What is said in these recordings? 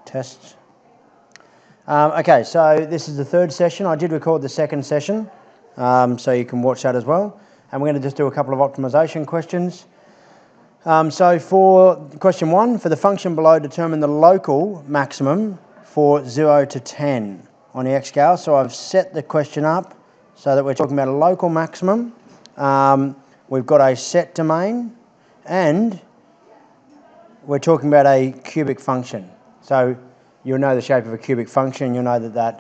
tests. Okay, so this is the third session. I did record the second session, so you can watch that as well. And we're going to just do a couple of optimization questions. So for question 1, for the function below, determine the local maximum for 0 to 10 on the x scale. So I've set the question up so that we're talking about a local maximum. We've got a set domain, and we're talking about a cubic function. So you'll know the shape of a cubic function. You'll know that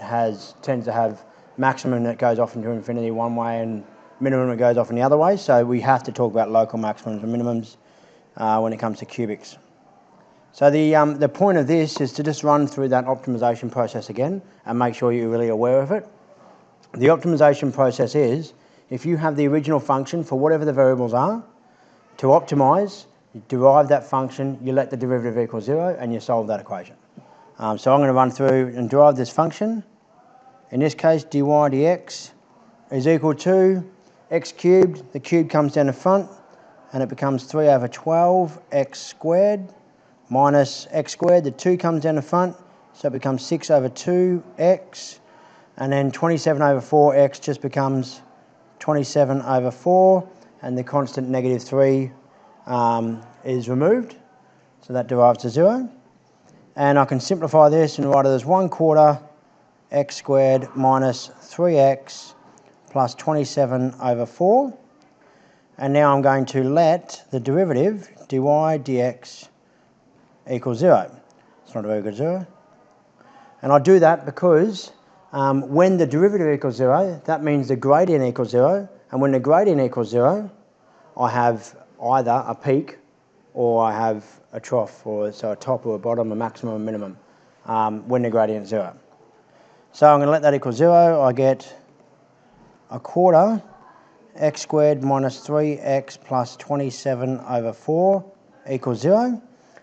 tends to have maximum that goes off into infinity one way and minimum that goes off in the other way. So we have to talk about local maximums and minimums when it comes to cubics. So the point of this is to just run through that optimization process again and make sure you're really aware of it. The optimization process is, if you have the original function for whatever the variables are, to optimize, you derive that function, you let the derivative equal 0, and you solve that equation. So I'm going to run through and derive this function. In this case, dy dx is equal to x cubed. The cube comes down the front, and it becomes 3 over 12 x squared minus x squared. The 2 comes down the front, so it becomes 6 over 2x. And then 27 over 4x just becomes 27 over 4. And the constant negative 3 is removed. So that derives to 0. And I can simplify this and write it as 1/4 x squared minus 3x plus 27 over 4. And now I'm going to let the derivative, dy dx, equal 0. It's not a very good 0. And I do that because when the derivative equals 0, that means the gradient equals 0. And when the gradient equals 0, I have either a peak or I have a trough, so a top or a bottom, a maximum or minimum, when the gradient is 0. So I'm going to let that equal 0. I get 1/4 x squared minus 3x plus 27 over 4 equals 0.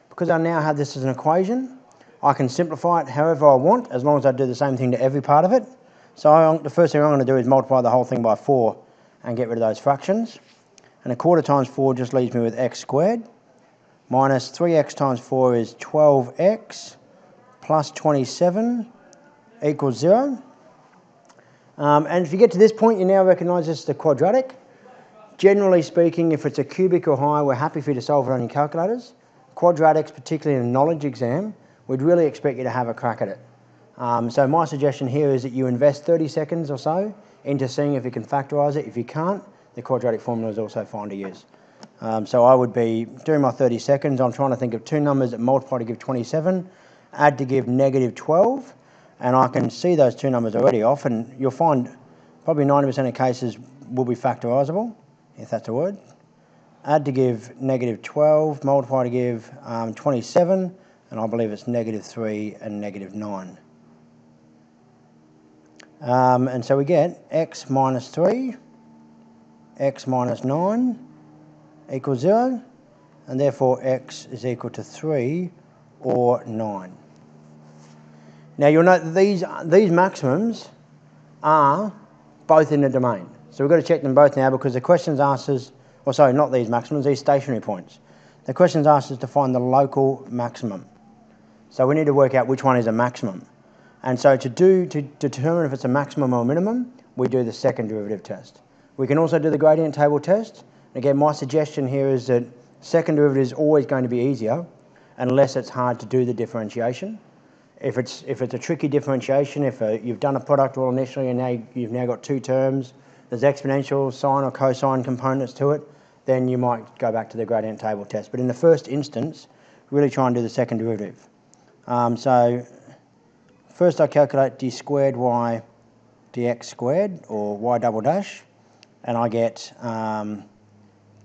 Because I now have this as an equation, I can simplify it however I want, as long as I do the same thing to every part of it. So the first thing I'm going to do is multiply the whole thing by 4 and get rid of those fractions. And 1/4 times 4 just leaves me with x squared, minus 3x times 4 is 12x, plus 27 equals 0. And if you get to this point, you now recognise this as a quadratic. Generally speaking, if it's a cubic or higher, we're happy for you to solve it on your calculators. Quadratics, particularly in a knowledge exam, we'd really expect you to have a crack at it. So my suggestion here is that you invest 30 seconds or so into seeing if you can factorise it. If you can't, the quadratic formula is also fine to use. So I would be doing my 30 seconds. I'm trying to think of two numbers that multiply to give 27, add to give negative 12, and I can see those two numbers already off, and you'll find probably 90% of cases will be factorisable, if that's a word. Add to give negative 12, multiply to give 27, and I believe it's negative 3 and negative 9. And so we get x minus 3, x minus 9 equals 0, and therefore x is equal to 3 or 9. Now you'll note that these maximums are both in the domain. So we've got to check them both now, because the questions asked us, or sorry, not these maximums, these stationary points. The questions asked us to find the local maximum. So we need to work out which one is a maximum. And so to determine if it's a maximum or a minimum, we do the second derivative test. We can also do the gradient table test. Again, my suggestion here is that second derivative is always going to be easier unless it's hard to do the differentiation. If it's a tricky differentiation, if you've done a product rule initially and you've now got two terms, there's exponential, sine or cosine components to it, then you might go back to the gradient table test. But in the first instance, really try and do the second derivative. So first I calculate d squared y dx squared, or y double dash, and I get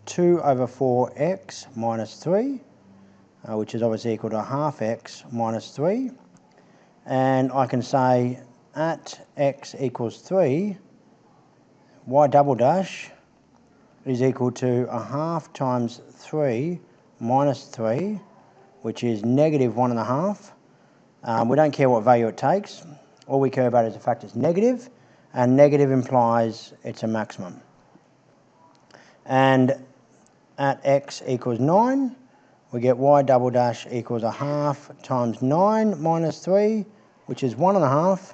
2 over 4x minus 3, which is obviously equal to half x minus 3. And I can say at x equals 3, y double dash is equal to a half times 3 minus 3, which is negative 1.5. We don't care what value it takes. All we care about is the fact it's negative, and negative implies it's a maximum. And at x equals 9, we get y double dash equals 1/2 times 9 minus 3, which is 1.5,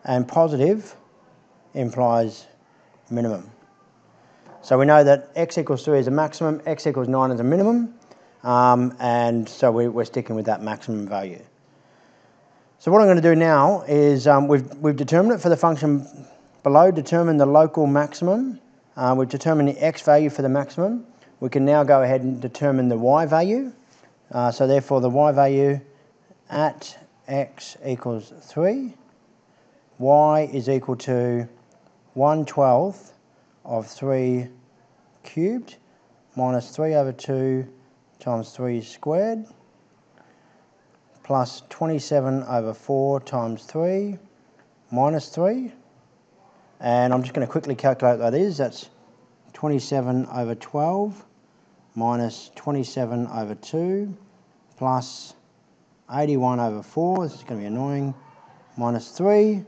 and positive implies minimum. So we know that x equals 3 is a maximum, x equals 9 is a minimum, and so we're sticking with that maximum value. So what I'm going to do now is we've determined it for the function below, determine the local maximum. We've determined the x value for the maximum. We can now go ahead and determine the y value. So therefore the y value at x equals 3, y is equal to 1/12 of 3 cubed minus 3/2 times 3 squared plus 27/4 times 3 minus 3. And I'm just going to quickly calculate what that is. That's 27/12 minus 27/2 plus 81/4. This is going to be annoying. Minus 3.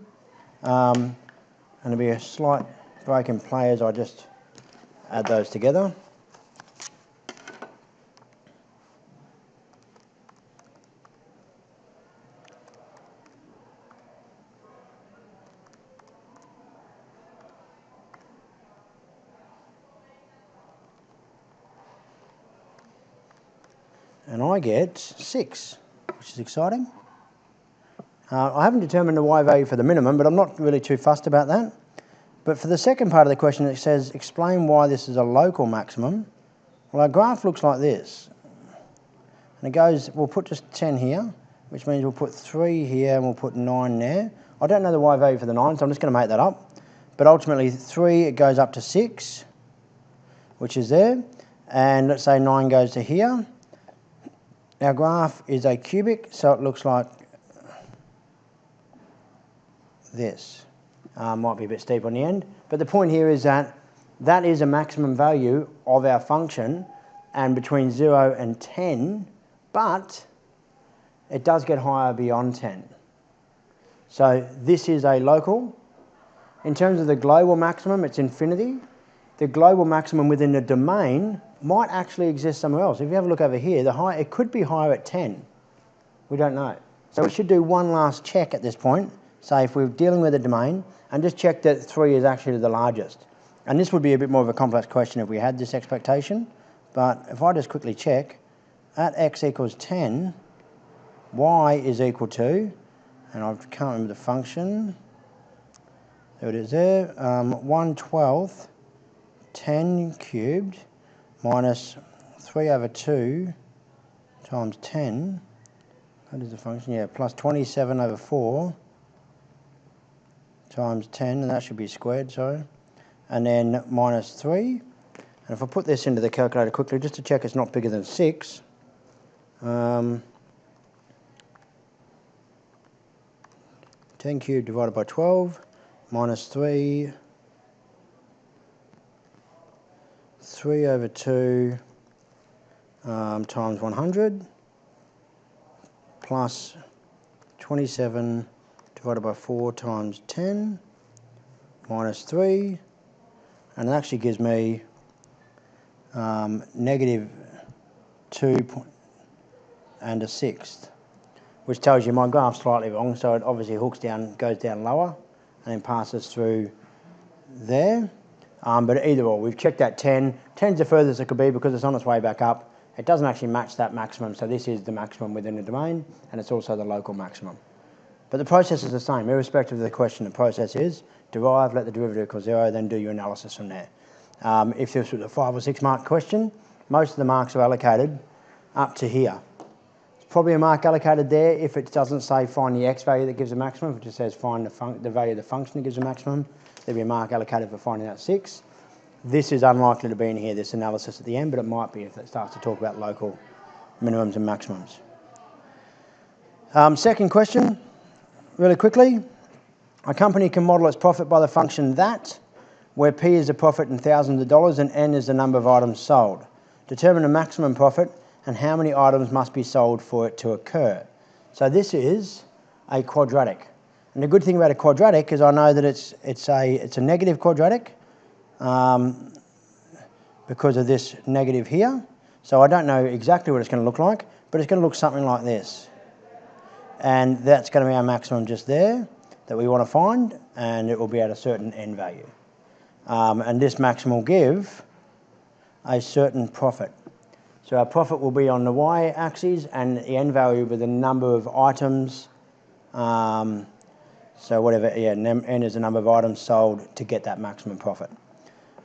And there'll be a slight break in play as I just add those together. And I get 6, which is exciting. I haven't determined the y value for the minimum, but I'm not really too fussed about that. But for the second part of the question, it says, explain why this is a local maximum. Well, our graph looks like this. And it goes, we'll put just 10 here, which means we'll put 3 here and we'll put 9 there. I don't know the y value for the 9, so I'm just going to make that up. But ultimately, 3, it goes up to 6, which is there. And let's say 9 goes to here. Our graph is a cubic, so it looks like this. Might be a bit steep on the end, but the point here is that that is a maximum value of our function, and between 0 and 10, but it does get higher beyond 10. So this is a local. In terms of the global maximum, it's infinity. The global maximum within the domain might actually exist somewhere else. If you have a look over here, it could be higher at 10. We don't know. So we should do one last check at this point. Say if we're dealing with a domain, and just check that 3 is actually the largest. And this would be a bit more of a complex question if we had this expectation. But if I just quickly check, at x equals 10, y is equal to, and I can't remember the function. There it is there, 1/12 10 cubed minus 3/2 times 10. That is the function, yeah, plus 27/4 times 10, and that should be squared, sorry. And then minus 3. And if I put this into the calculator quickly, just to check it's not bigger than 6. 10 cubed divided by 12 minus 3. 3/2 times 100 plus 27 divided by 4 times 10 minus 3, and it actually gives me -2 and 1/6, which tells you my graph's slightly wrong, so it obviously hooks down, goes down lower, and then passes through there. But either or, we've checked that 10. 10's the furthest it could be because it's on its way back up. It doesn't actually match that maximum, so this is the maximum within the domain, and it's also the local maximum. But the process is the same, irrespective of the question. The process is derive, let the derivative equal 0, then do your analysis from there. If this was a 5 or 6 mark question, most of the marks are allocated up to here. It's probably a mark allocated there if it doesn't say find the x value that gives a maximum, if it just says find the value of the function that gives a maximum. There'll be a mark allocated for finding out 6. This is unlikely to be in here, this analysis at the end, but it might be if it starts to talk about local minimums and maximums. Second question, really quickly. A company can model its profit by the function that, where P is the profit in thousands of dollars and N is the number of items sold. Determine the maximum profit and how many items must be sold for it to occur. So this is a quadratic. And the good thing about a quadratic is I know that it's a negative quadratic because of this negative here. So I don't know exactly what it's going to look like, but it's going to look something like this. And that's going to be our maximum just there that we want to find, and it will be at a certain n value. And this maximum will give a certain profit. So our profit will be on the y-axis, and the n value will be the number of items. So whatever, yeah, n is the number of items sold to get that maximum profit.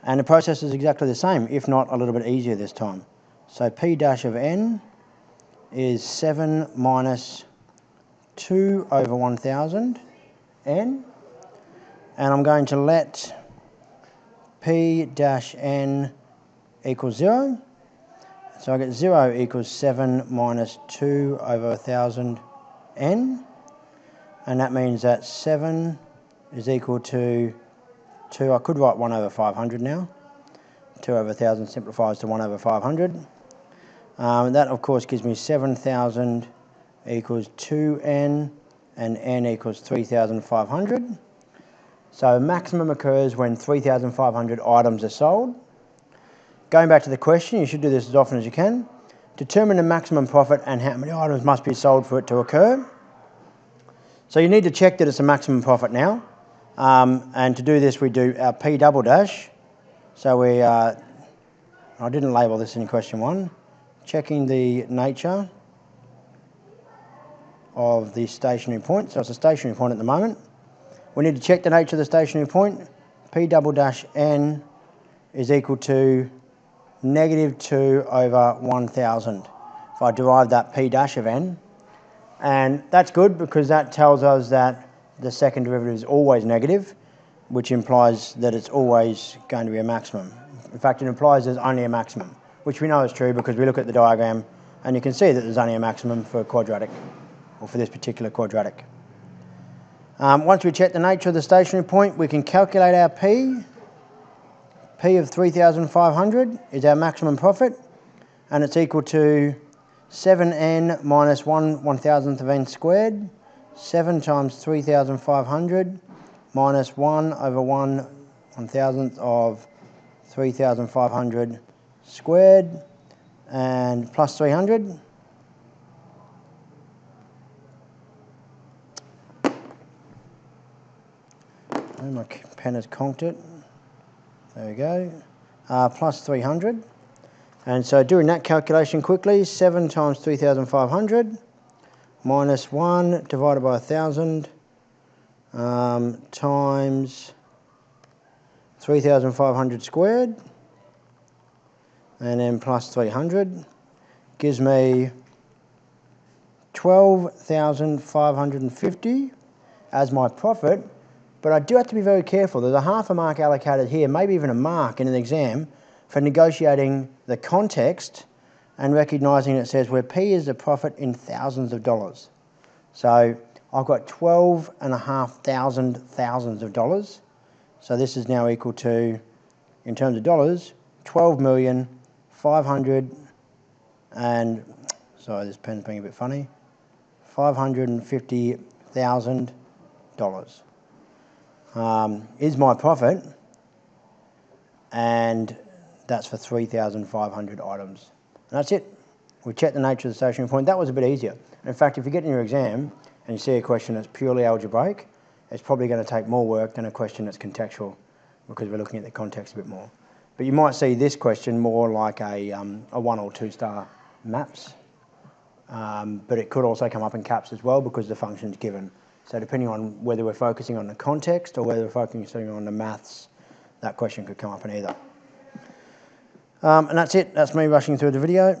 And the process is exactly the same, if not a little bit easier this time. So P dash of n is 7 minus 2 over 1,000 n. And I'm going to let P dash n equals 0. So I get 0 equals 7 minus 2 over 1,000 n. And that means that 7 is equal to 2. I could write 1 over 500 now. 2 over 1,000 simplifies to 1 over 500. That, of course, gives me 7,000 equals 2n, and n equals 3,500. So maximum occurs when 3,500 items are sold. Going back to the question, you should do this as often as you can. Determine the maximum profit and how many items must be sold for it to occur. So you need to check that it's a maximum profit now. And to do this, we do our P double dash. So I didn't label this in question 1. Checking the nature of the stationary point. So it's a stationary point at the moment. We need to check the nature of the stationary point. P double dash n is equal to negative 2 over 1,000. If I derive that P dash of n. And that's good because that tells us that the second derivative is always negative, which implies that it's always going to be a maximum. In fact, it implies there's only a maximum, which we know is true because we look at the diagram and you can see that there's only a maximum for a quadratic, or for this particular quadratic. Once we check the nature of the stationary point, we can calculate our P. P of 3,500 is our maximum profit, and it's equal to 7n minus 1/1000th of n squared. 7 times 3,500 minus 1 over 1/1000th of 3,500 squared, and plus 300. And my pen has conked it. There we go. Plus 300. And so doing that calculation quickly, 7 times 3,500 minus 1 divided by 1,000 times 3,500 squared, and then plus 300 gives me 12,550 as my profit. But I do have to be very careful. There's a half a mark allocated here, maybe even a mark in an exam, for negotiating the context and recognising it says where P is the profit in thousands of dollars. So I've got 12,500 thousands of dollars. So this is now equal to, in terms of dollars, 12,500 and, sorry, this pen's being a bit funny, $550,000 is my profit, and that's for 3,500 items. And that's it. We checked the nature of the stationary point. That was a bit easier. In fact, if you get in your exam and you see a question that's purely algebraic, it's probably going to take more work than a question that's contextual, because we're looking at the context a bit more. But you might see this question more like a 1 or 2 star maps, but it could also come up in caps as well because the function's given. So depending on whether we're focusing on the context or whether we're focusing on the maths, that question could come up in either. And that's it. That's me rushing through the video.